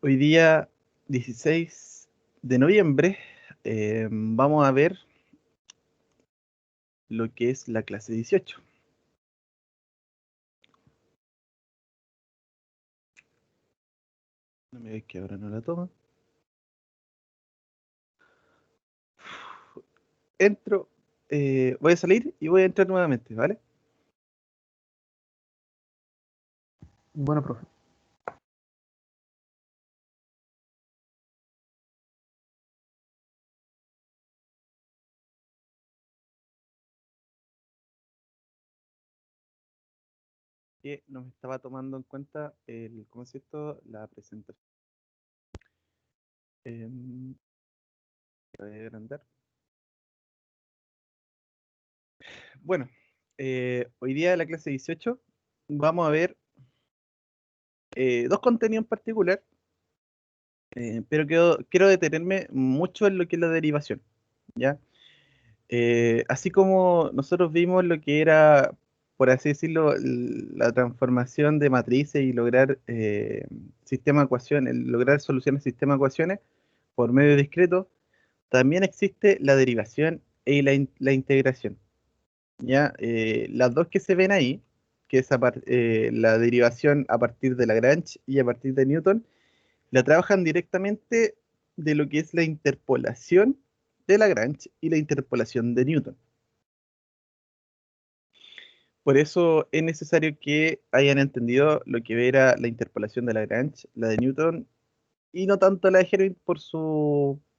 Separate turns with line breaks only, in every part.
Hoy día 16 de noviembre vamos a ver lo que es la clase 18. No me digas que ahora no la toma. Entro, voy a salir y voy a entrar nuevamente, ¿vale?
Bueno, profe.
Que no me estaba tomando en cuenta ¿cómo es esto? La presentación. Voy a agrandar. Bueno, hoy día de la clase 18 vamos a ver dos contenidos en particular, pero quiero detenerme mucho en lo que es la derivación, ¿ya? Así como nosotros vimos lo que era, por así decirlo, la transformación de matrices y lograr sistema de ecuaciones, lograr soluciones de sistema de ecuaciones por medio discreto, también existe la derivación y la integración. ¿Ya? Las dos que se ven ahí, que es la derivación a partir de Lagrange y a partir de Newton, la trabajan directamente de lo que es la interpolación de Lagrange y la interpolación de Newton. Por eso es necesario que hayan entendido lo que era la interpolación de Lagrange, la de Newton, y no tanto la de Hermite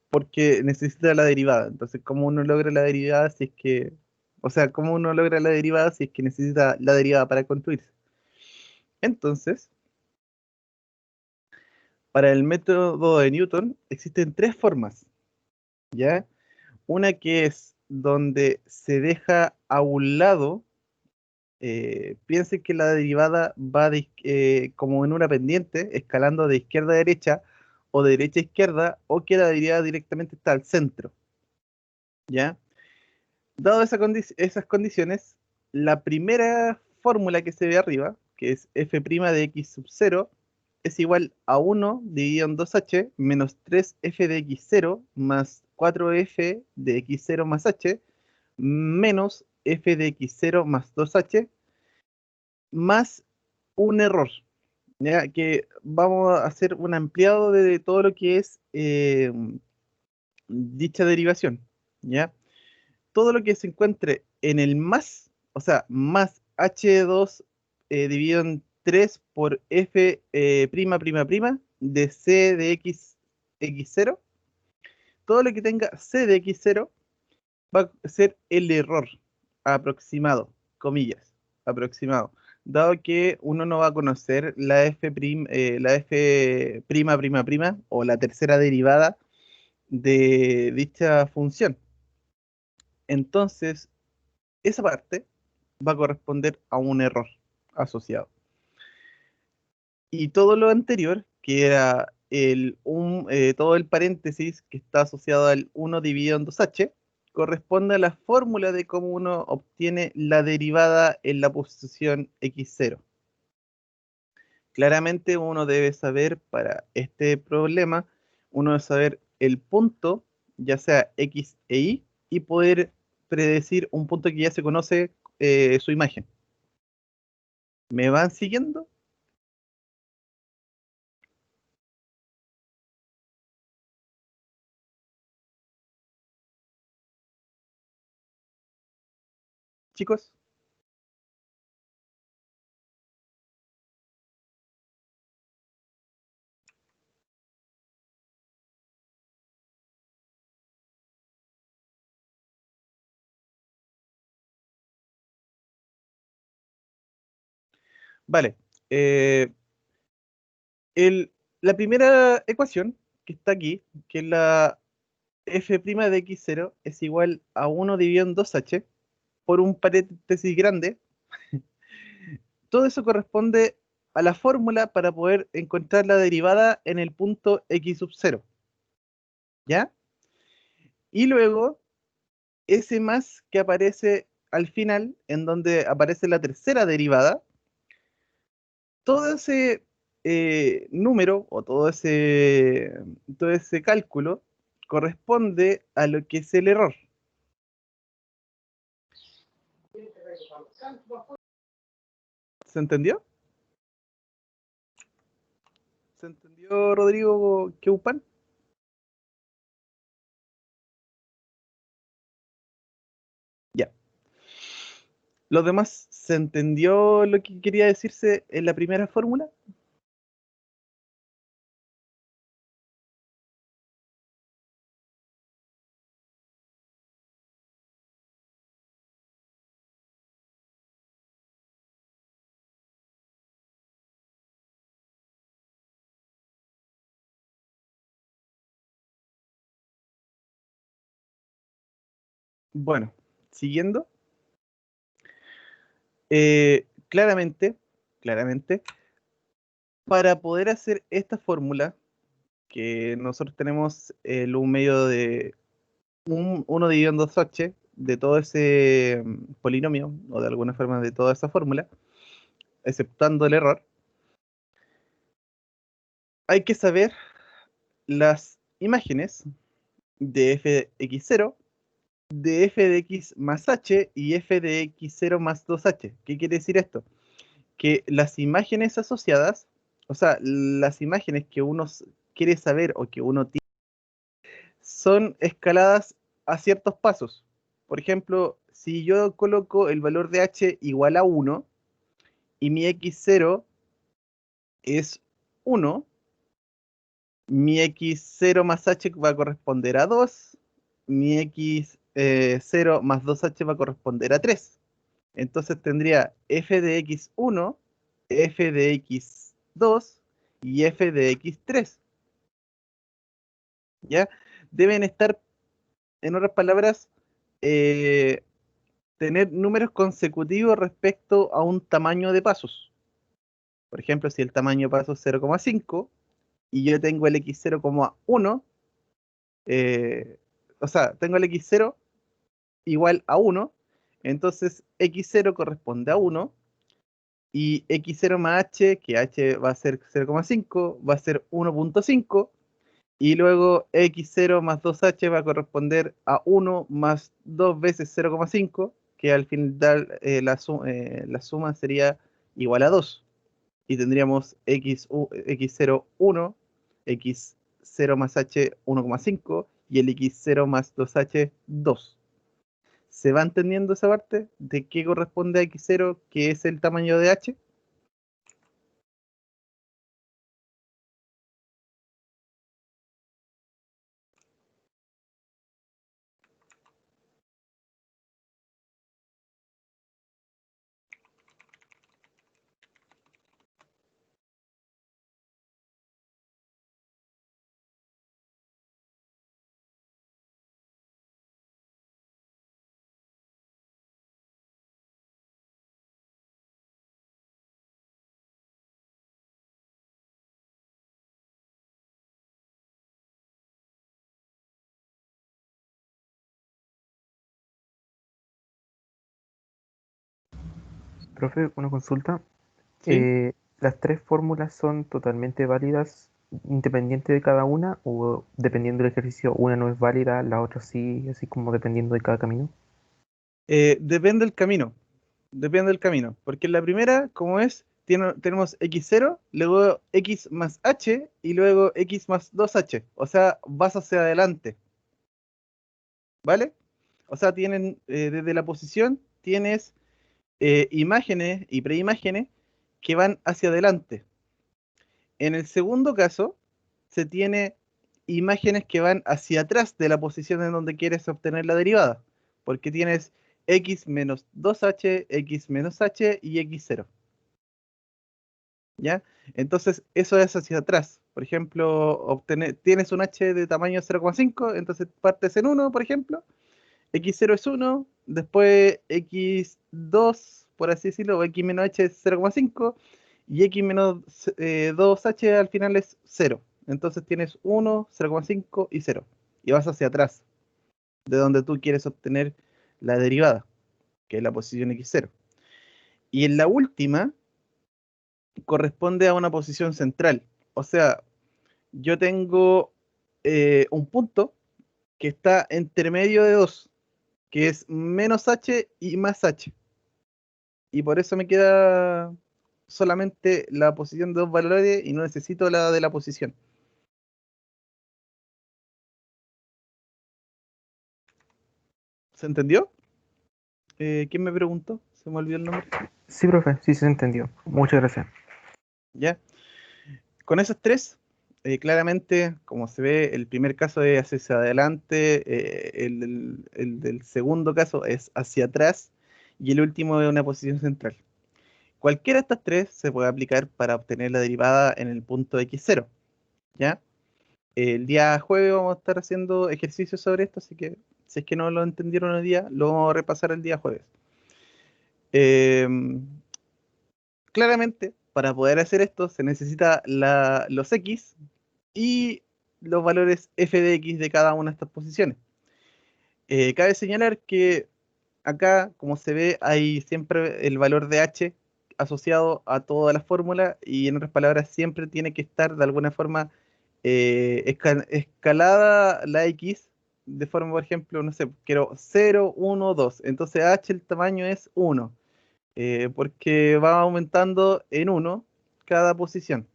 porque necesita la derivada. Entonces, ¿cómo uno logra la derivada si es que, o sea, cómo uno logra la derivada si es que necesita la derivada para construirse? Entonces, para el método de Newton existen tres formas, ¿ya? Una que es donde se deja a un lado, piensen que la derivada va como en una pendiente, escalando de izquierda a derecha o de derecha a izquierda, o que la derivada directamente está al centro, ¿ya? Dado esas condiciones, la primera fórmula que se ve arriba, que es f' de x sub 0, es igual a 1 dividido en 2h menos 3f de x0 más 4f de x0 más h menos f de x0 más 2h más un error, ¿ya? Que vamos a hacer un ampliado de todo lo que es dicha derivación, ¿ya? Todo lo que se encuentre en el más, o sea, más h2 dividido en 3 por f prima prima prima de c de x0, todo lo que tenga c de x0 va a ser el error aproximado, comillas, aproximado, dado que uno no va a conocer la f prima prima prima o la tercera derivada de dicha función. Entonces, esa parte va a corresponder a un error asociado. Y todo lo anterior, que era todo el paréntesis que está asociado al 1 dividido en 2h, corresponde a la fórmula de cómo uno obtiene la derivada en la posición x0. Claramente uno debe saber para este problema, uno debe saber el punto, ya sea x e y poder predecir un punto que ya se conoce su imagen. ¿Me van siguiendo? Chicos, vale. eh, la primera ecuación que está aquí, que es la f' de x0, es igual a 1 dividido en 2h por un paréntesis grande. Todo eso corresponde a la fórmula para poder encontrar la derivada en el punto x sub 0, ¿ya? Y luego, ese más que aparece al final, en donde aparece la tercera derivada, todo ese número o todo ese cálculo corresponde a lo que es el error. ¿Se entendió? ¿Se entendió, Rodrigo Keupan? Ya. ¿Los demás se entendió lo que quería decirse en la primera fórmula? Bueno, siguiendo. Claramente, para poder hacer esta fórmula, que nosotros tenemos el un medio de 1 dividido en 2h de todo ese polinomio, o de alguna forma de toda esa fórmula, exceptuando el error, hay que saber las imágenes de f de x0, de f de x más h y f de x0 más 2h. ¿Qué quiere decir esto? Que las imágenes asociadas, o sea, las imágenes que uno quiere saber o que uno tiene, son escaladas a ciertos pasos. Por ejemplo, si yo coloco el valor de h igual a 1 y mi x0 es 1, mi x0 más h va a corresponder a 2, mi x0 más 2h va a corresponder a 3. Entonces tendría f de x1, f de x2 y f de x3. ¿Ya? Deben estar, en otras palabras, eh, tener números consecutivos respecto a un tamaño de pasos. Por ejemplo, si el tamaño de pasos es 0,5 y yo tengo el x0 como 1, o sea, tengo el x0 igual a 1, entonces x0 corresponde a 1 y x0 más h, que h va a ser 0,5, va a ser 1,5 y luego x0 más 2h va a corresponder a 1 más 2 veces 0,5, que al final la suma sería igual a 2. Y tendríamos x0 1, x0 más h 1,5 y el x0 más 2h 2. ¿Se va entendiendo esa parte de qué corresponde a x0, que es el tamaño de h?
Profe, una consulta.
¿Sí?
¿Las tres fórmulas son totalmente válidas independiente de cada una o dependiendo del ejercicio una no es válida, la otra sí, así como dependiendo de cada camino?
Depende del camino. Depende del camino. Porque en la primera, como es, tenemos x0, luego x más h y luego x más 2h. O sea, vas hacia adelante. ¿Vale? O sea, desde la posición tienes imágenes y preimágenes que van hacia adelante. En el segundo caso, se tiene imágenes que van hacia atrás de la posición en donde quieres obtener la derivada, porque tienes x menos 2h, x menos h y x0. ¿Ya? Entonces, eso es hacia atrás. Por ejemplo, tienes un h de tamaño 0,5, entonces partes en 1, por ejemplo. X0 es 1, después X2, por así decirlo, o X menos H es 0,5, y X menos 2H al final es 0. Entonces tienes 1, 0,5 y 0. Y vas hacia atrás, de donde tú quieres obtener la derivada, que es la posición X0. Y en la última, corresponde a una posición central. O sea, yo tengo un punto que está entre medio de dos, que es menos h y más h. Y por eso me queda solamente la posición de dos valores y no necesito la de la posición. ¿Se entendió? ¿Quién me preguntó? Se me olvidó el nombre.
Sí, profe, sí se entendió. Muchas gracias.
¿Ya? Con esos tres, claramente, como se ve, el primer caso es hacia adelante, el del segundo caso es hacia atrás y el último es una posición central. Cualquiera de estas tres se puede aplicar para obtener la derivada en el punto x0, ¿ya? El día jueves vamos a estar haciendo ejercicios sobre esto, así que si es que no lo entendieron hoy día, lo vamos a repasar el día jueves. Em, Claramente, para poder hacer esto se necesita los x y los valores f de x de cada una de estas posiciones. Cabe señalar que acá, como se ve, hay siempre el valor de h asociado a toda la fórmula y en otras palabras siempre tiene que estar de alguna forma escalada la x de forma, por ejemplo, no sé, quiero 0, 1, 2. Entonces h el tamaño es 1 porque va aumentando en 1 cada posición.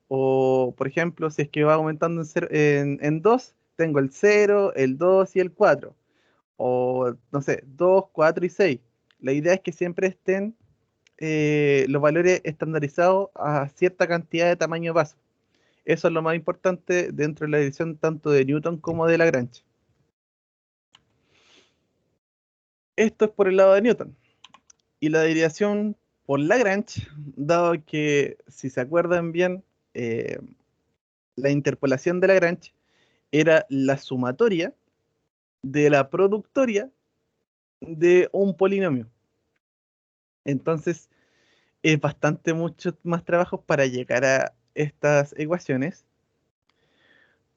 O, por ejemplo, si es que va aumentando en 2, tengo el 0, el 2 y el 4. O, no sé, 2, 4 y 6. La idea es que siempre estén los valores estandarizados a cierta cantidad de tamaño base. Eso es lo más importante dentro de la división tanto de Newton como de Lagrange. Esto es por el lado de Newton. Y la derivación por Lagrange, dado que, si se acuerdan bien, eh, la interpolación de Lagrange era la sumatoria de la productoria de un polinomio. Entonces, es bastante mucho más trabajo para llegar a estas ecuaciones,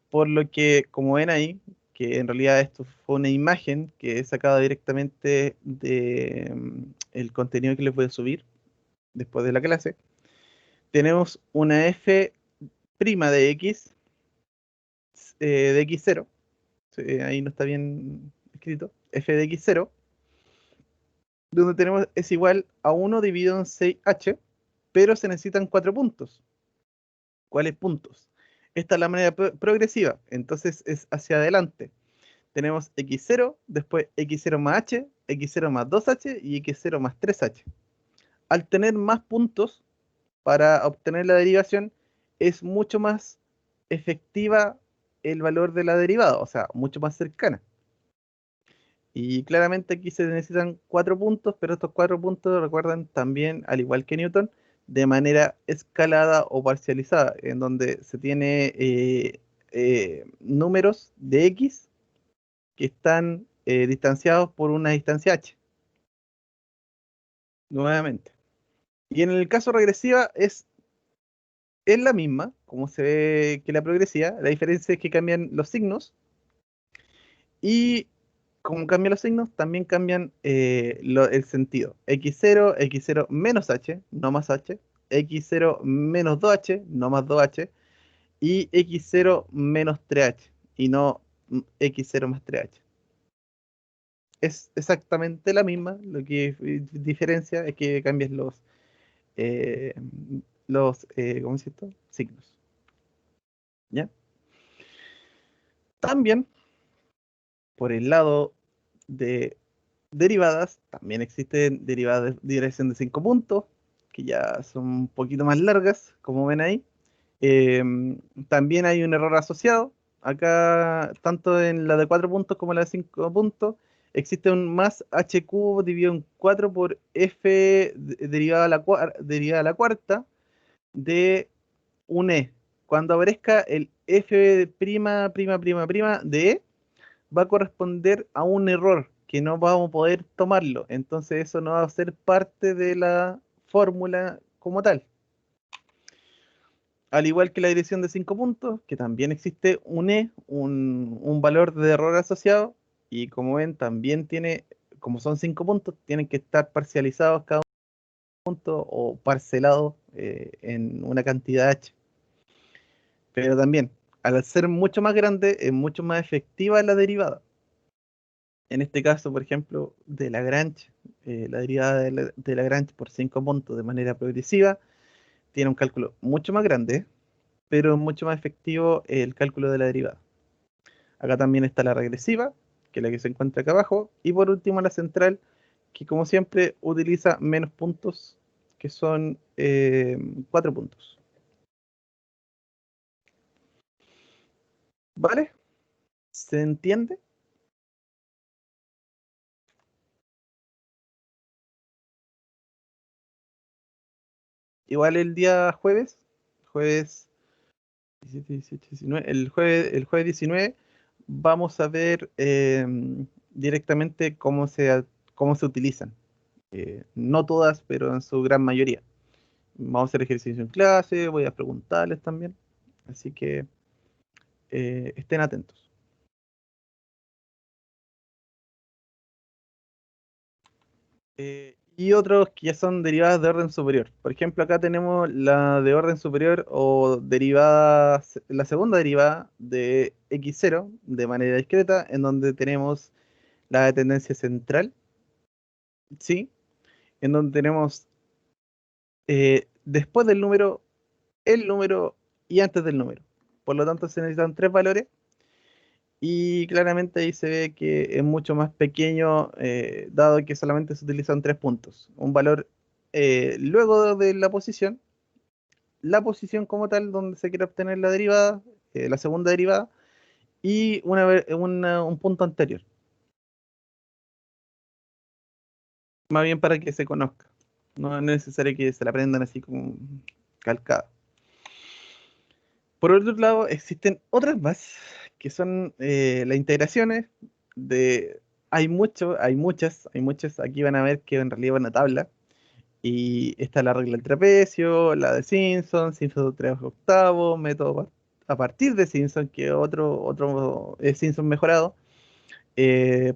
por lo que, como ven ahí, que en realidad esto fue una imagen que he sacado directamente de el contenido que les voy a subir después de la clase, tenemos una f' de x, de x0, sí, ahí no está bien escrito, f de x0, donde tenemos es igual a 1 dividido en 6h, pero se necesitan 4 puntos. ¿Cuáles puntos? Esta es la manera progresiva, entonces es hacia adelante. Tenemos x0, después x0 más h, x0 más 2h y x0 más 3h. Al tener más puntos para obtener la derivación, es mucho más efectiva el valor de la derivada, o sea, mucho más cercana. Y claramente aquí se necesitan 4 puntos, pero estos 4 puntos recuerdan también, al igual que Newton, de manera escalada o parcializada, en donde se tiene números de x que están distanciados por una distancia h, nuevamente. Y en el caso regresiva es la misma, como se ve que la progresiva, la diferencia es que cambian los signos y como cambian los signos, también cambian el sentido. X0, X0 menos H, no más H. X0 menos 2H, no más 2H. Y X0 menos 3H, y no X0 más 3H. Es exactamente la misma, lo que diferencia es que cambias eh, ¿cómo se llama? Signos. ¿Ya? También, por el lado de derivadas, también existen derivadas de dirección de 5 puntos, que ya son un poquito más largas, como ven ahí. También hay un error asociado. Acá, tanto en la de 4 puntos como en la de 5 puntos, existe un más h cubo dividido en 4 por f derivada a la cuarta de un e. Cuando aparezca el f prima, prima, prima, prima de e, va a corresponder a un error que no vamos a poder tomarlo. Entonces eso no va a ser parte de la fórmula como tal. Al igual que la dirección de 5 puntos, que también existe un E, un valor de error asociado, y como ven, también tiene, como son 5 puntos, tienen que estar parcializados cada puntos o parcelado en una cantidad h. Pero también, al ser mucho más grande, es mucho más efectiva la derivada. En este caso, por ejemplo, de Lagrange, la derivada de Lagrange por 5 puntos de manera progresiva tiene un cálculo mucho más grande, pero es mucho más efectivo el cálculo de la derivada. Acá también está la regresiva, que es la que se encuentra acá abajo, y por último la central, que como siempre utiliza menos puntos, que son 4 puntos. ¿Vale? ¿Se entiende? Igual el día jueves 17, 18, 19, el jueves 19, vamos a ver directamente cómo se utilizan. No todas, pero en su gran mayoría. Vamos a hacer ejercicio en clase, voy a preguntarles también. Así que estén atentos. Y otros que ya son derivadas de orden superior. Por ejemplo, acá tenemos la de orden superior o derivada, la segunda derivada de x0 de manera discreta, en donde tenemos la de tendencia central, ¿sí? En donde tenemos después del número, el número y antes del número. Por lo tanto, se necesitan tres valores y claramente ahí se ve que es mucho más pequeño, dado que solamente se utilizan 3 puntos. Un valor luego de la posición como tal donde se quiere obtener la derivada, la segunda derivada, y un punto anterior. Más bien para que se conozca. No es necesario que se la aprendan así como calcada. Por otro lado, existen otras más que son las integraciones de... Hay muchas. Aquí van a ver que en realidad va una tabla. Y está la regla del trapecio, la de Simpson, Simpson 3 octavos, método a partir de Simpson, que es otro Simpson mejorado,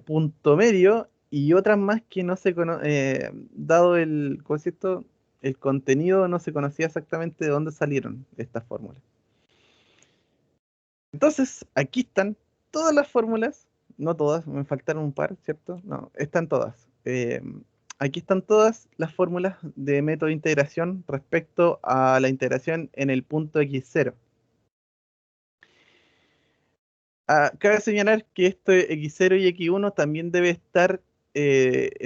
punto medio y otras más que no se dado el concepto, el contenido no se conocía exactamente de dónde salieron estas fórmulas. Entonces, aquí están todas las fórmulas, no todas, me faltaron un par, ¿cierto? No, están todas. Aquí están todas las fórmulas de método de integración respecto a la integración en el punto x0. Cabe señalar que este x0 y x1 también debe estar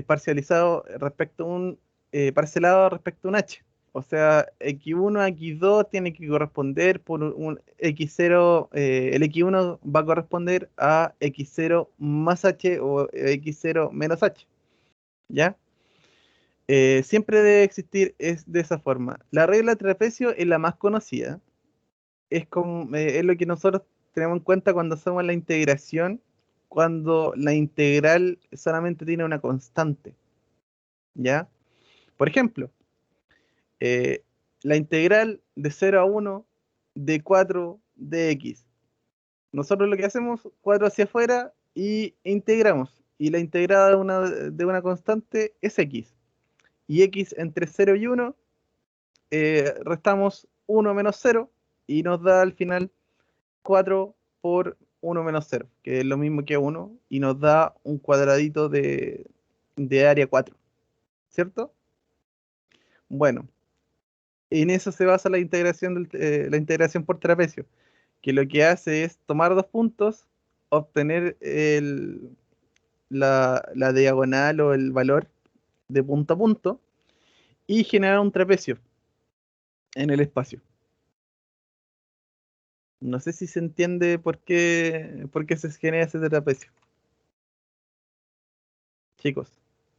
parcializado respecto a parcelado respecto a un h. O sea, x1 a x2 tiene que corresponder por un x0, el x1 va a corresponder a x0 más h o x0 menos h, ¿ya? Siempre debe existir es de esa forma. La regla de trapecio es la más conocida, es lo que nosotros tenemos en cuenta cuando hacemos la integración, cuando la integral solamente tiene una constante, ¿ya? Por ejemplo, eh, la integral de 0 a 1 de 4 de x. Nosotros lo que hacemos, 4 hacia afuera y integramos. Y la integrada de una constante es x. Y x entre 0 y 1, restamos 1 menos 0 y nos da al final 4 por 1 menos 0, que es lo mismo que 1, y nos da un cuadradito de área 4, ¿cierto? Bueno, en eso se basa la integración por trapecio, que lo que hace es tomar dos puntos, obtener la diagonal o el valor de punto a punto y generar un trapecio en el espacio. No sé si se entiende por qué se genera ese trapecio. Chicos,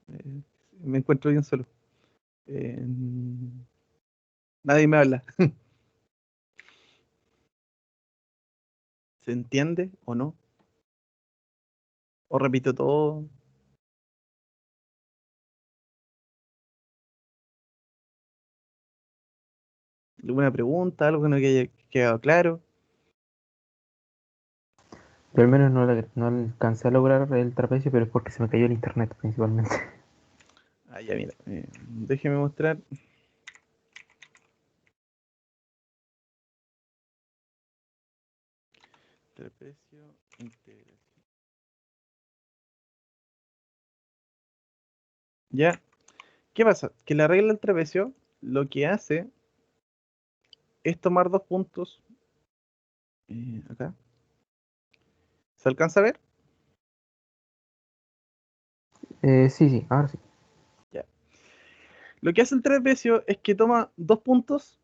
eh, me encuentro bien solo. Eh, Nadie me habla. ¿Se entiende o no? ¿O repito todo? ¿Alguna pregunta? ¿Algo que no haya quedado claro?
Yo al menos no alcancé a lograr el trapecio, pero es porque se me cayó el internet principalmente.
Ya mira, déjeme mostrar. Trapecio, integración. ¿Ya? ¿Qué pasa? Que la regla del trapecio lo que hace es tomar dos puntos. Acá. ¿Se alcanza a ver?
Sí, sí, ahora sí.
Ya. Lo que hace el trapecio es que toma dos puntos,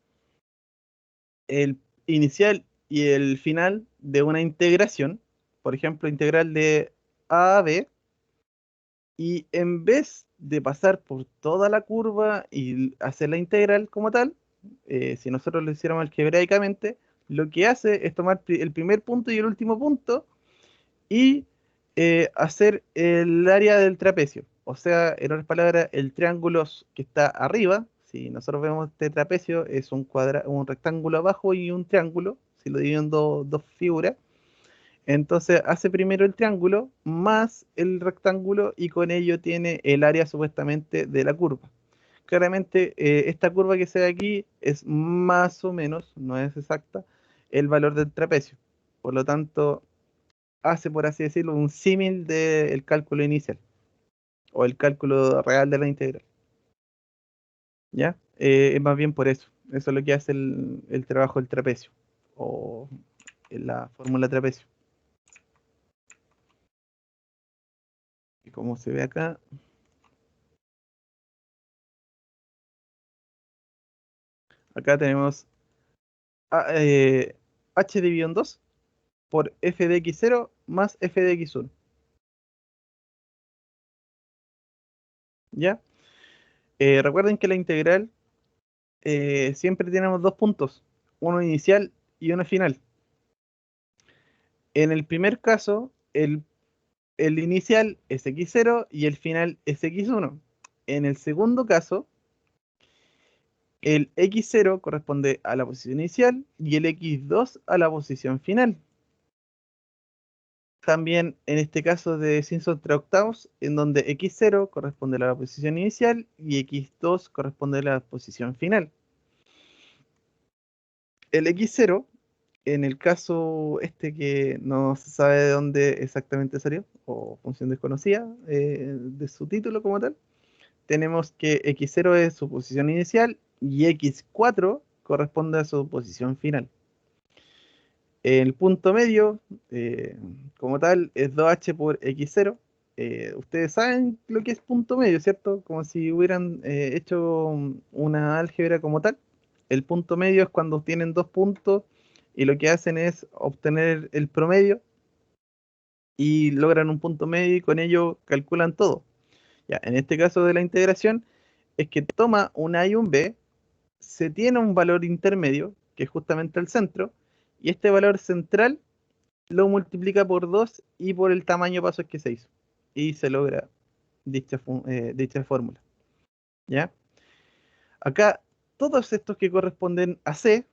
el inicial y el final de una integración, por ejemplo, integral de A a B, y en vez de pasar por toda la curva y hacer la integral como tal, si nosotros lo hiciéramos algebraicamente, lo que hace es tomar el primer punto y el último punto y hacer el área del trapecio. O sea, en otras palabras, el triángulo que está arriba, si nosotros vemos este trapecio, es un rectángulo abajo y un triángulo, si lo divido en dos figuras. Entonces hace primero el triángulo más el rectángulo y con ello tiene el área supuestamente de la curva. Claramente esta curva que se ve aquí es más o menos, no es exacta, el valor del trapecio. Por lo tanto, hace, por así decirlo, un símil del cálculo inicial o el cálculo real de la integral. ¿Ya? Es más bien por eso. Eso es lo que hace el trabajo del trapecio o la fórmula trapecio. Y como se ve acá, acá tenemos h dividido en 2 por f de x0 más f de x1. ¿Ya? Recuerden que la integral siempre tenemos dos puntos, uno inicial y uno final. En el primer caso, el inicial es x0 y el final es x1. En el segundo caso, el x0 corresponde a la posición inicial y el x2 a la posición final. También en este caso de Simpson 3 octavos, en donde x0 corresponde a la posición inicial y x2 corresponde a la posición final. El x0, en el caso este que no se sabe de dónde exactamente salió, o función desconocida de su título como tal, tenemos que x0 es su posición inicial y x4 corresponde a su posición final. El punto medio, como tal, es 2h por x0. Ustedes saben lo que es punto medio, ¿cierto? Como si hubieran hecho una álgebra como tal. El punto medio es cuando tienen dos puntos y lo que hacen es obtener el promedio y logran un punto medio y con ello calculan todo. Ya, en este caso de la integración es que toma un A y un B, se tiene un valor intermedio, que es justamente el centro, y este valor central lo multiplica por 2 y por el tamaño pasos que se hizo. Y se logra dicha fórmula. ¿Ya? Acá, todos estos que corresponden a C,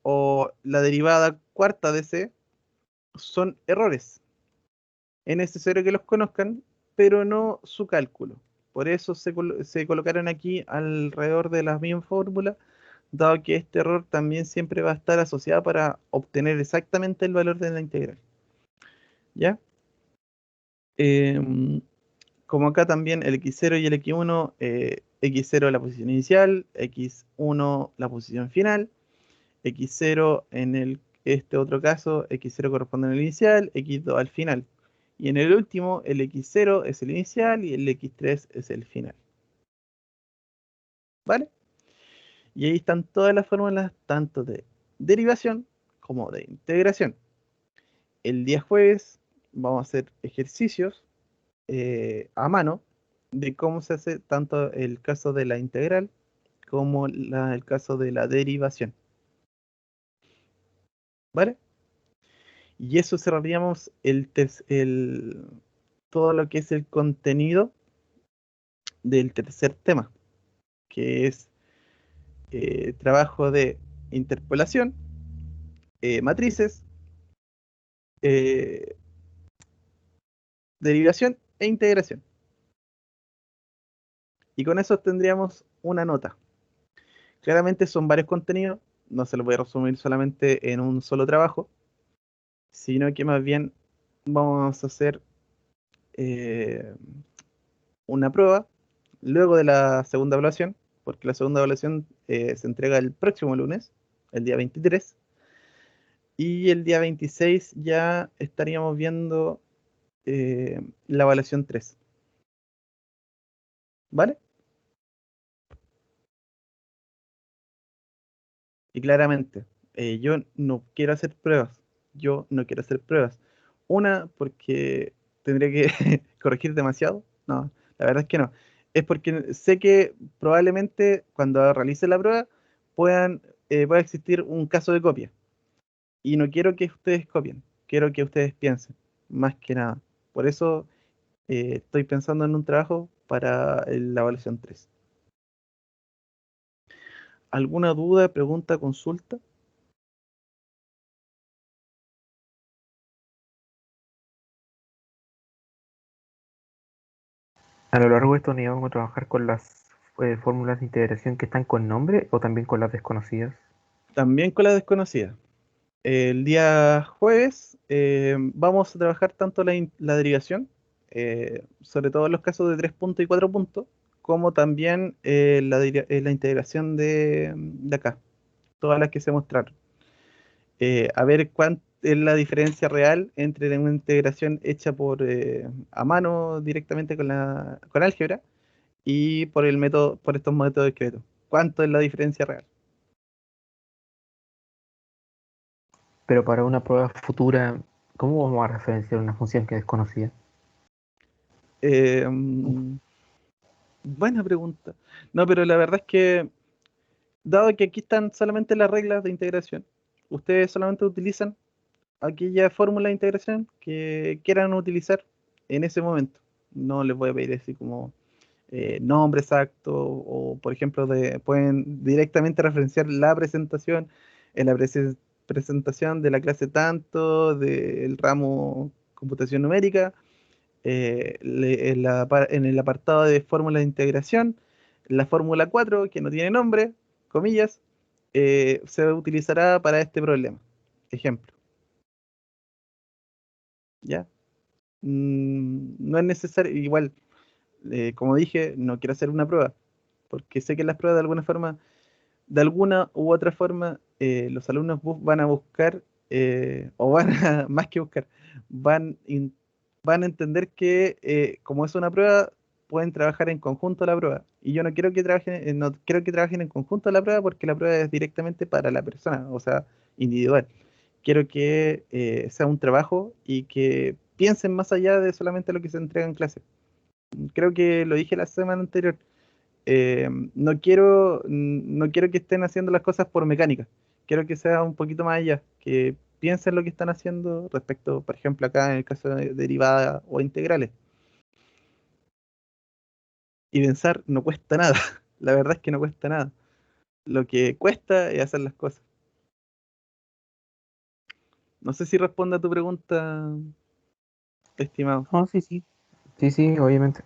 o la derivada cuarta de C, son errores. Es necesario que los conozcan, pero no su cálculo. Por eso se colocaron aquí alrededor de las mismas fórmulas, dado que este error también siempre va a estar asociado para obtener exactamente el valor de la integral. ¿Ya? Em, Como acá también el x0 y el x1, x0 la posición inicial, x1 la posición final, x0 en este otro caso, x0 corresponde al inicial, x2 al final. Y en el último, el x0 es el inicial y el x3 es el final. ¿Vale? Y ahí están todas las fórmulas, tanto de derivación como de integración. El día jueves vamos a hacer ejercicios a mano de cómo se hace tanto el caso de la integral como el caso de la derivación. ¿Vale? Y eso cerraríamos todo lo que es el contenido del tercer tema, que es trabajo de interpolación, matrices, eh, derivación e integración. y con eso tendríamos una nota. Claramente son varios contenidos, no se los voy a resumir solamente en un solo trabajo, sino que más bien vamos a hacer eh, una prueba luego de la segunda evaluación, porque la segunda evaluación se entrega el próximo lunes, el día 23, y el día 26 ya estaríamos viendo la evaluación 3, ¿vale? Y claramente, yo no quiero hacer pruebas, yo no quiero hacer pruebas. Una, porque tendría que corregir demasiado, no, la verdad es que no. Es porque sé que probablemente cuando realice la prueba pueda existir un caso de copia. Y no quiero que ustedes copien, quiero que ustedes piensen, más que nada. Por eso estoy pensando en un trabajo para la evaluación 3. ¿Alguna duda, pregunta, consulta?
A lo largo de esta unidad vamos a trabajar con las fórmulas de integración que están con nombre o también con las desconocidas.
También con la desconocida. El día jueves vamos a trabajar tanto la derivación, sobre todo en los casos de 3 puntos y 4 puntos, como también la integración de acá, todas las que se mostraron. A ver cuánto es la diferencia real entre una integración hecha a mano directamente con álgebra y por estos métodos discretos. ¿Cuánto es la diferencia real?
Pero para una prueba futura, ¿cómo vamos a referenciar una función que es desconocida?
Mm, buena pregunta. No, pero la verdad es que, dado que aquí están solamente las reglas de integración, ustedes solamente utilizan aquella fórmula de integración que quieran utilizar en ese momento. No les voy a pedir así como nombre exacto o, por ejemplo, pueden directamente referenciar la presentación en la presentación de la clase tanto del ramo computación numérica en el apartado de fórmulas de integración, la fórmula 4 que no tiene nombre, comillas, se utilizará para este problema. Ejemplo, ¿ya? No es necesario, igual, como dije, no quiero hacer una prueba, porque sé que las pruebas de alguna u otra forma, los alumnos van a buscar, o van a, más que buscar, van, in- van a entender que como es una prueba, pueden trabajar en conjunto la prueba. Y yo no quiero que trabajen en conjunto la prueba porque la prueba es directamente para la persona, o sea, individual. Quiero que sea un trabajo y que piensen más allá de solamente lo que se entrega en clase. Creo que lo dije la semana anterior. No quiero que estén haciendo las cosas por mecánica. Quiero que sea un poquito más allá, que piensen lo que están haciendo respecto, por ejemplo, acá en el caso de derivadas o integrales. Y pensar no cuesta nada. La verdad es que no cuesta nada. Lo que cuesta es hacer las cosas. No sé si responde a tu pregunta, estimado.
Oh, sí, sí. Sí, sí, obviamente.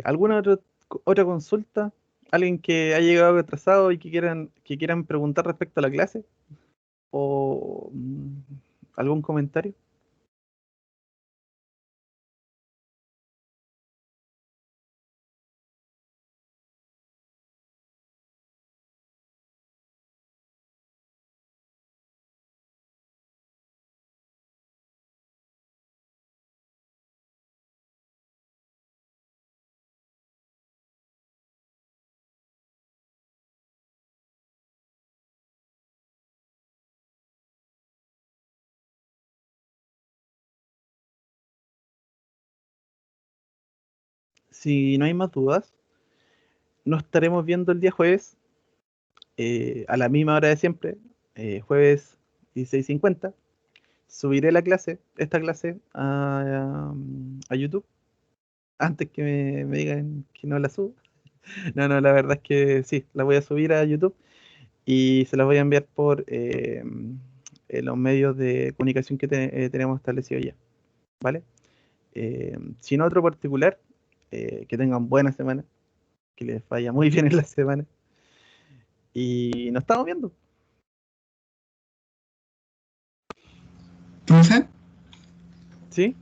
¿Alguna otra consulta? ¿Alguien que ha llegado atrasado y que quieran preguntar respecto a la clase? ¿O algún comentario? Si no hay más dudas, nos estaremos viendo el día jueves a la misma hora de siempre, jueves 16:50. Subiré esta clase a YouTube antes que me digan que no la subo. No, no, la verdad es que sí, la voy a subir a YouTube y se las voy a enviar por los medios de comunicación que tenemos establecido ya. ¿vale? Sin otro particular, que tengan buena semana, que les vaya muy bien en la semana. Y nos estamos viendo.
Profe,
¿Sí?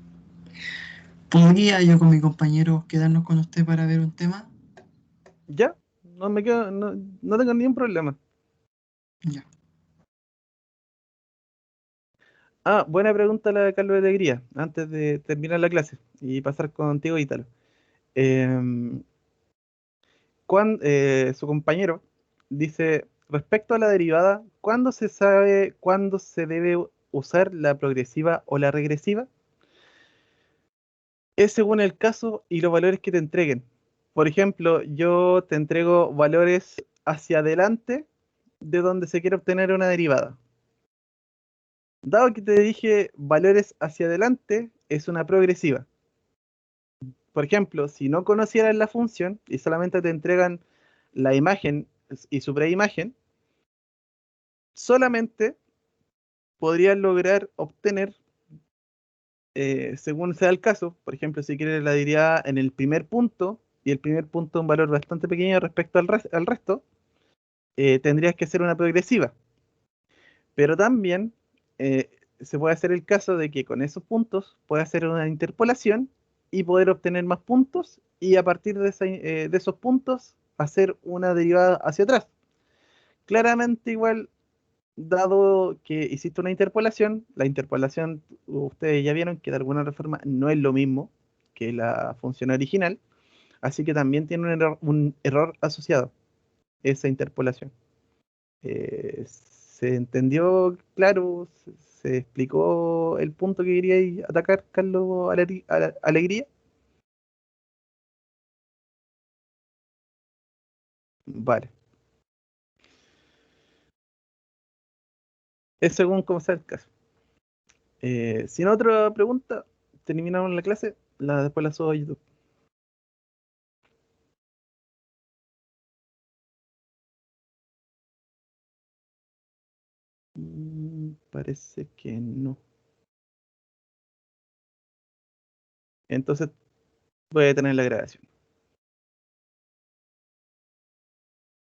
¿podría yo con mi compañero quedarnos con usted para ver un tema?
Ya, no me quedo, no tengo ningún problema.
Ya.
Ah, buena pregunta la de Carlos Alegría, antes de terminar la clase y pasar contigo, Ítalo. Em, su compañero dice, respecto a la derivada, ¿cuándo se sabe cuándo se debe usar la progresiva o la regresiva? Es según el caso y los valores que te entreguen. Por ejemplo, yo te entrego valores hacia adelante de donde se quiere obtener una derivada. Dado que te dije valores hacia adelante, es una progresiva. Por ejemplo, si no conocieras la función y solamente te entregan la imagen y su preimagen, solamente podrías lograr obtener, según sea el caso, por ejemplo, si quieres la derivada en el primer punto, y el primer punto es un valor bastante pequeño respecto al resto, tendrías que hacer una progresiva. Pero también eh, se puede hacer el caso de que con esos puntos puedes hacer una interpolación y poder obtener más puntos y a partir de esos puntos hacer una derivada hacia atrás. Claramente igual, dado que hiciste una interpolación, la interpolación ustedes ya vieron que de alguna otra forma no es lo mismo que la función original, así que también tiene un error asociado esa interpolación. ¿Se entendió claro? ¿Se explicó el punto que queríais atacar, Carlos Alegría? Vale. Es según cómo sea el caso. Sin otra pregunta, terminamos la clase. Después la subo a YouTube. Parece que no. Entonces voy a tener la grabación.